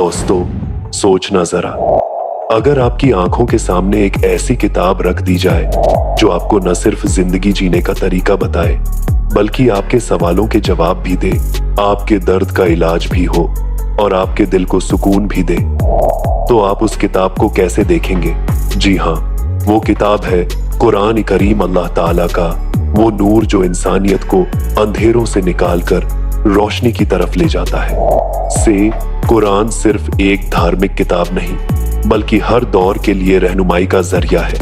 दोस्तों, सोचना जरा, अगर आपकी आंखों के सामने एक ऐसी किताब रख दी जाए जो आपको न सिर्फ जिंदगी जीने का तरीका बताए बल्कि आपके सवालों के जवाब भी दे, आपके दर्द का इलाज भी हो और आपके दिल को सुकून भी दे, तो आप उस किताब को कैसे देखेंगे? जी हाँ, वो किताब है कुरान करीम, अल्लाह ताला का वो नूर जो इंसानियत को अंधेरों से निकालकर रोशनी की तरफ ले जाता है। कुरान सिर्फ एक धार्मिक किताब नहीं बल्कि हर दौर के लिए रहनुमाई का जरिया है।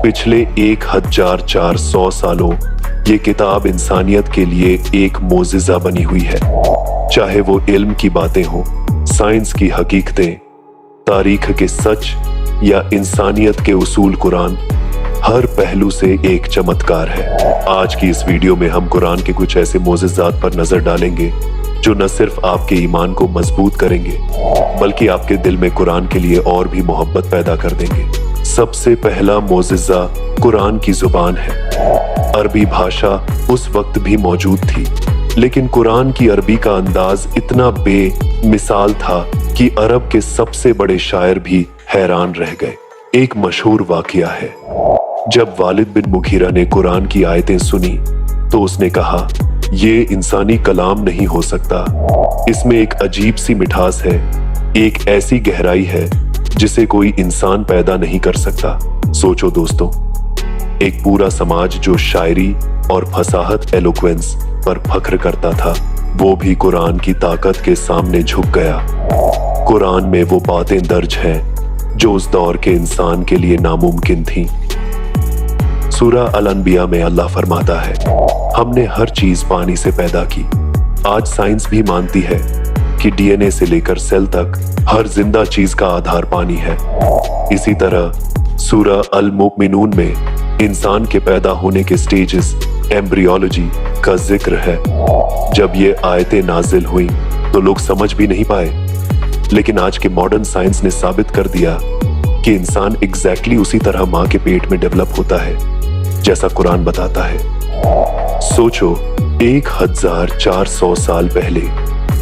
पिछले 1400 सालों ये किताब इंसानियत के लिए एक मोजिज़ा बनी हुई है। चाहे वो इल्म की बातें हो, साइंस की हकीकतें, तारीख के सच या इंसानियत के उसूल, कुरान हर पहलू से एक चमत्कार है। आज की इस वीडियो में हम कुरान के कुछ ऐसे मोजिज़ात पर नजर डालेंगे जो न सिर्फ आपके ईमान को मजबूत करेंगे बल्कि आपके दिल में कुरान के लिए और भी मोहब्बत पैदा कर देंगे। सबसे पहला मोजिज़ा कुरान की जुबान है। अरबी भाषा उस वक्त भी मौजूद थी, लेकिन कुरान की अरबी का अंदाज इतना बेमिसाल था कि अरब के सबसे बड़े शायर भी हैरान रह गए। एक मशहूर वाकया है, जब वालिद बिन मुगीरा ने कुरान की आयतें सुनी तो उसने कहा, ये इंसानी कलाम नहीं हो सकता, इसमें एक अजीब सी मिठास है, एक ऐसी गहराई है जिसे कोई इंसान पैदा नहीं कर सकता। सोचो दोस्तों, एक पूरा समाज जो शायरी और फसाहत एलोक्वेंस पर फख्र करता था, वो भी कुरान की ताकत के सामने झुक गया। कुरान में वो बातें दर्ज हैं जो उस दौर के इंसान के लिए नामुमकिन थीं। सूरा अल-अनबिया में अल्लाह फरमाता है, हमने हर चीज पानी से पैदा की। आज साइंस भी मानती है कि डीएनए से लेकर सेल तक हर जिंदा चीज का आधार पानी है। इसी तरह सूरा अल-मुमिनून में इंसान के पैदा होने के स्टेजेस, एम्ब्रियोलॉजी का जिक्र है। जब ये आयतें नाजिल हुई तो लोग समझ भी नहीं पाए, लेकिन आज के मॉडर्न साइंस ने साबित कर दिया कि इंसान एग्जैक्टली उसी तरह मां के पेट में डेवलप होता है जैसा कुरान बताता है। सोचो, 1400 साल पहले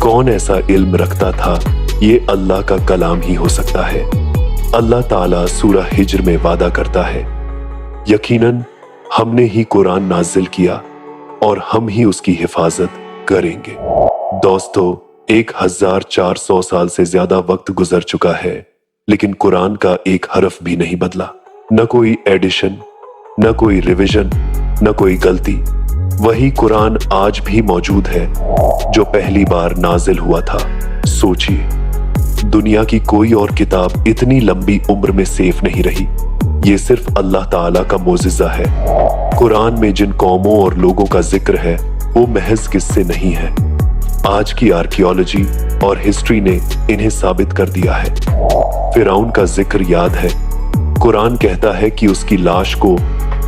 कौन ऐसा इल्म रखता था ये अल्लाह का कलाम ही हो सकता है। अल्लाह ताला सूरा हिज्र में वादा करता है, यकीनन हमने ही कुरान नाजिल किया और हम ही उसकी हिफाजत करेंगे। दोस्तों, 1400 साल से ज्यादा वक्त गुजर चुका है, लेकिन कुरान का एक हरफ भी नहीं बदला। न कोई एडिशन, न कोई रिवीजन, न कोई गलती। वही कुरान आज भी मौजूद है जो पहली बार नाजिल हुआ था। सोचिए, दुनिया की कोई और किताब इतनी लंबी उम्र में सेफ नहीं रही। ये सिर्फ अल्लाह ताला का मोजिज़ा है। कुरान में जिन कौमों और लोगों का जिक्र है वो महज किस्से नहीं है। आज की आर्कियोलॉजी और हिस्ट्री ने इन्हें साबित कर दिया है। फिरौन का जिक्र याद है। कुरान कहता है कि उसकी लाश को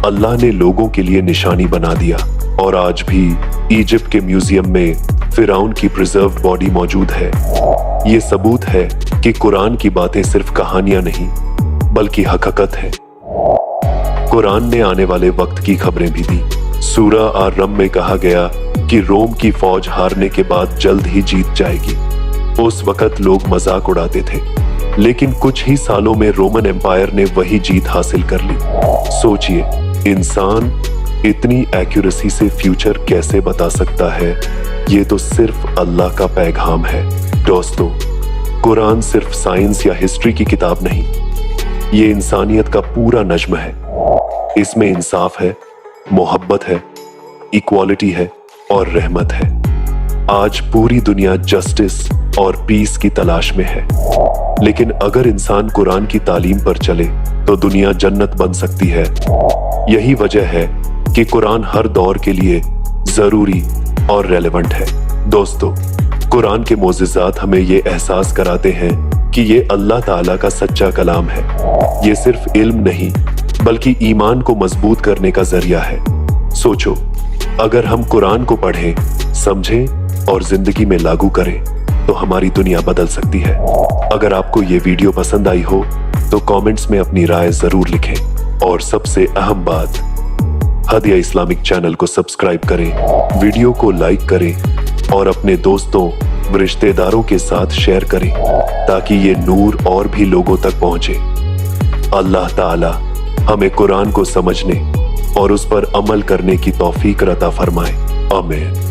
अल्लाह ने लोगों के लिए निशानी बना दिया, और आज भी इजिप्ट के म्यूजियम में फिरौन की प्रिजर्व्ड बॉडी मौजूद है। ये सबूत है कि कुरान की बातें सिर्फ कहानियां नहीं बल्कि हकीकत है। कुरान ने आने वाले वक्त की खबरें भी दी। सूरा आर-रम में कहा गया कि रोम की फौज हारने के बाद जल्द ही जीत जाएगी। उस वक्त लोग मजाक उड़ाते थे, लेकिन कुछ ही सालों में रोमन एम्पायर ने वही जीत हासिल कर ली। सोचिए, इंसान इतनी एक्यूरेसी से फ्यूचर कैसे बता सकता है? ये तो सिर्फ अल्लाह का पैगाम है। दोस्तों, कुरान सिर्फ साइंस या हिस्ट्री की किताब नहीं, ये इंसानियत का पूरा नज्म है। इसमें इंसाफ है, मोहब्बत है, इक्वालिटी है और रहमत है। आज पूरी दुनिया जस्टिस और पीस की तलाश में है, लेकिन अगर इंसान कुरान की तालीम पर चले तो दुनिया जन्नत बन सकती है। यही वजह है कि कुरान हर दौर के लिए जरूरी और रेलेवेंट है। दोस्तों, कुरान के मोजिज़ात हमें ये एहसास कराते हैं कि ये अल्लाह ताला का सच्चा कलाम है। ये सिर्फ इल्म नहीं बल्कि ईमान को मजबूत करने का जरिया है। सोचो, अगर हम कुरान को पढ़ें, समझें और जिंदगी में लागू करें तो हमारी दुनिया बदल सकती है। अगर आपको ये वीडियो पसंद आई हो तो कमेंट्स में अपनी राय जरूर लिखें, और सबसे अहम बात, हदिया इस्लामिक चैनल को सब्सक्राइब करें, वीडियो को लाइक करें और अपने दोस्तों रिश्तेदारों के साथ शेयर करें ताकि ये नूर और भी लोगों तक पहुंचे। अल्लाह ताला हमें कुरान को समझने और उस पर अमल करने की तौफीक अता फरमाए। आमीन।